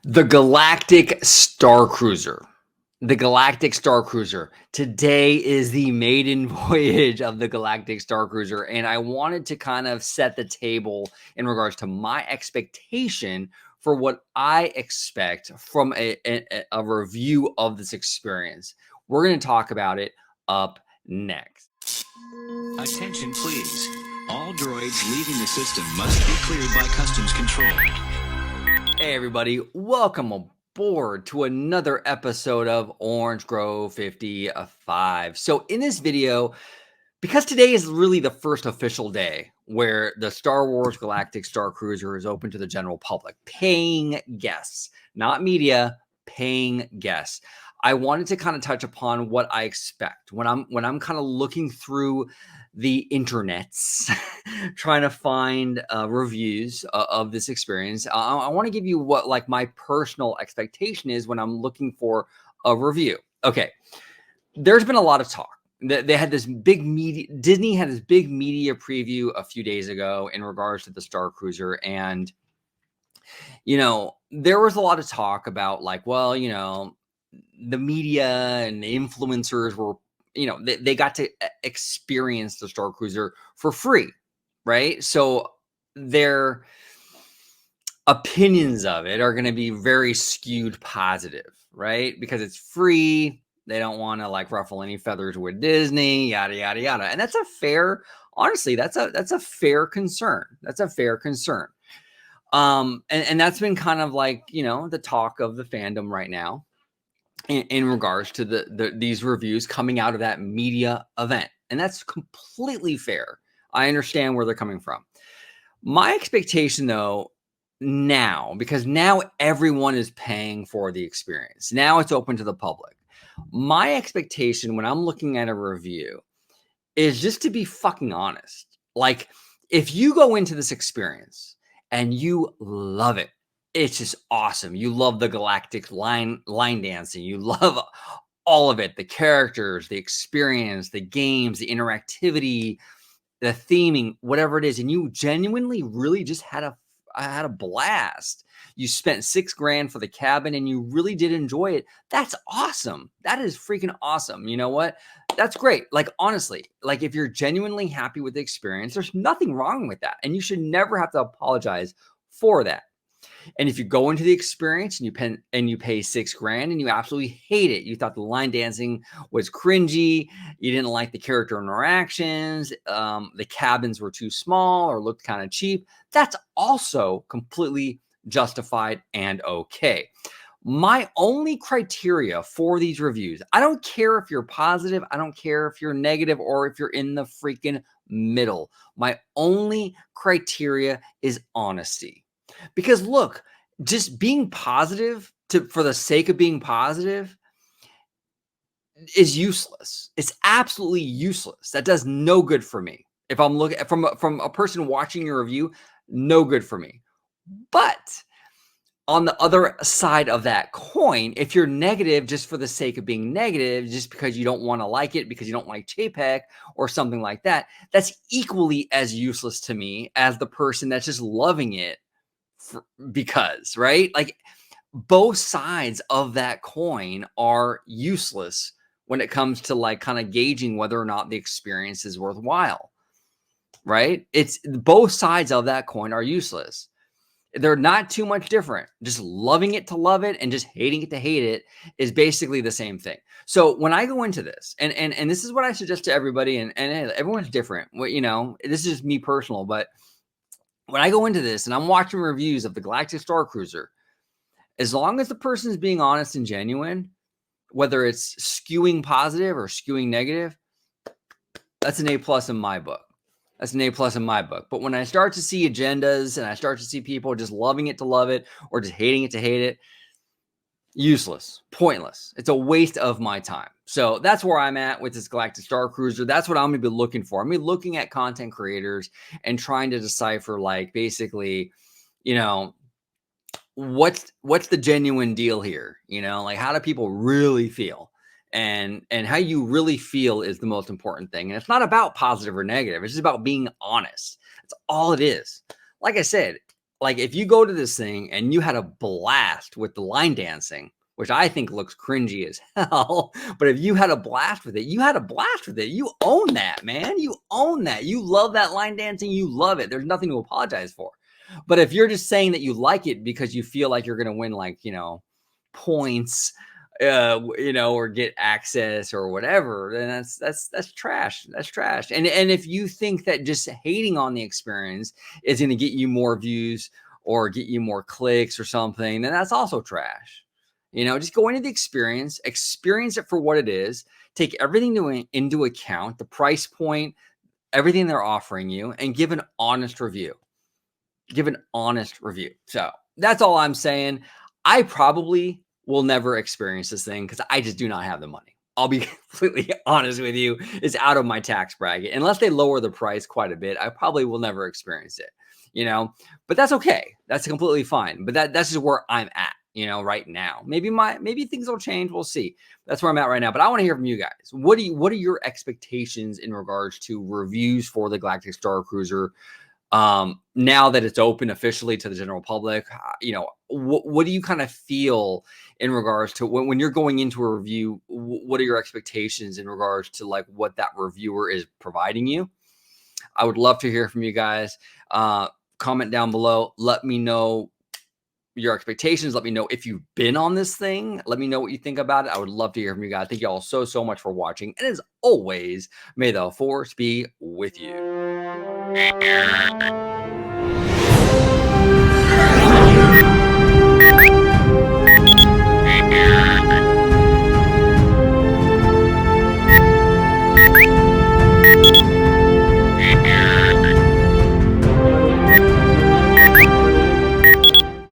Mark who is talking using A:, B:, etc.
A: The Galactic Starcruiser. The Galactic Starcruiser. Today is the maiden voyage of the Galactic Starcruiser, and I wanted to kind of set the table in regards to my expectation for what I expect from a review of this experience. We're going to talk about it up next.
B: Attention, please. All droids leaving the system must be cleared by customs control.
A: Hey everybody, welcome aboard to another episode of Orange Grove 55. So in this video, because today is really the first official day where the Star Wars Galactic Starcruiser is open to the general public, paying guests, not media, paying guests. I wanted to kind of touch upon what I expect when I'm kind of looking through the internets trying to find reviews of this experience. I want to give you what like my personal expectation is when I'm looking for a review. Okay, there's been a lot of talk. They had this big media. Disney had this big media preview a few days ago in regards to the Star Cruiser, and there was a lot of talk about like, well, the media and the influencers were, they got to experience the Star Cruiser for free, right? So their opinions of it are going to be very skewed positive, right? Because it's free. They don't want to like ruffle any feathers with Disney, yada yada yada. And that's a fair, honestly, that's a fair concern. That's a fair concern. And that's been kind of like, the talk of the fandom right now in regards to these reviews coming out of that media event. And that's completely fair. I understand where they're coming from. My expectation though, now, because now everyone is paying for the experience. Now it's open to the public. My expectation when I'm looking at a review is just to be fucking honest. Like, if you go into this experience and you love it, it's just awesome. You love the galactic line dancing. You love all of it, the characters, the experience, the games, the interactivity, the theming, whatever it is, and you genuinely really just had a blast. You spent $6,000 for the cabin and you really did enjoy it. That's awesome. That is freaking awesome. You know what? That's great. Like, honestly, like if you're genuinely happy with the experience, there's nothing wrong with that. And you should never have to apologize for that. And if you go into the experience and you pay $6,000 and you absolutely hate it, you thought the line dancing was cringy, you didn't like the character interactions, the cabins were too small or looked kind of cheap, that's also completely justified and okay. My only criteria for these reviews, I don't care if you're positive, I don't care if you're negative, or if you're in the freaking middle. My only criteria is honesty. Because look, just being positive for the sake of being positive is useless. It's absolutely useless. That does no good for me. If I'm looking from a person watching your review, no good for me. But on the other side of that coin, if you're negative just for the sake of being negative, just because you don't want to like it, because you don't like JPEG or something like that, that's equally as useless to me as the person that's just loving it because, right? Like, both sides of that coin are useless when it comes to like kind of gauging whether or not the experience is worthwhile, right? It's both sides of that coin are useless. They're not too much different. Just loving it to love it and just hating it to hate it is basically the same thing. So when I go into this, and this is what I suggest to everybody, and everyone's different. This is just me personal, but when I go into this and I'm watching reviews of the Galactic Starcruiser, as long as the person is being honest and genuine, whether it's skewing positive or skewing negative, that's an A+ in my book. That's an A+ in my book. But when I start to see agendas and I start to see people just loving it to love it or just hating it to hate it, useless, pointless. It's a waste of my time. So that's where I'm at with this Galactic Starcruiser. That's what I'm going to be looking for. I'm going to be looking at content creators and trying to decipher, like, basically, what's the genuine deal here? Like, how do people really feel? And how you really feel is the most important thing. And it's not about positive or negative. It's just about being honest. That's all it is. Like I said, like if you go to this thing and you had a blast with the line dancing, which I think looks cringy as hell, but if you had a blast with it, you had a blast with it. You own that, man. You own that. You love that line dancing. You love it. There's nothing to apologize for. But if you're just saying that you like it because you feel like you're going to win, like, points, or get access or whatever, then that's trash. That's trash. And if you think that just hating on the experience is going to get you more views or get you more clicks or something, then that's also trash. Just go into the experience it for what it is, take everything into account, the price point, everything they're offering you, and give an honest review. So that's all I'm saying. I probably will never experience this thing because I just do not have the money. I'll be completely honest with you. It's out of my tax bracket. Unless they lower the price quite a bit, I probably will never experience it, but that's okay. That's completely fine. But that's just where I'm at, right now. Maybe things will change. We'll see. That's where I'm at right now. But I want to hear from you guys. What are your expectations in regards to reviews for the Galactic Starcruiser? Now that it's open officially to the general public, what do you kind of feel in regards to when you're going into a review? What are your expectations in regards to like what that reviewer is providing you? I would love to hear from you guys. Comment down below. Let me know your expectations. Let me know if you've been on this thing. Let me know what you think about it. I would love to hear from you guys. Thank you all so much for watching. And as always, may the force be with you.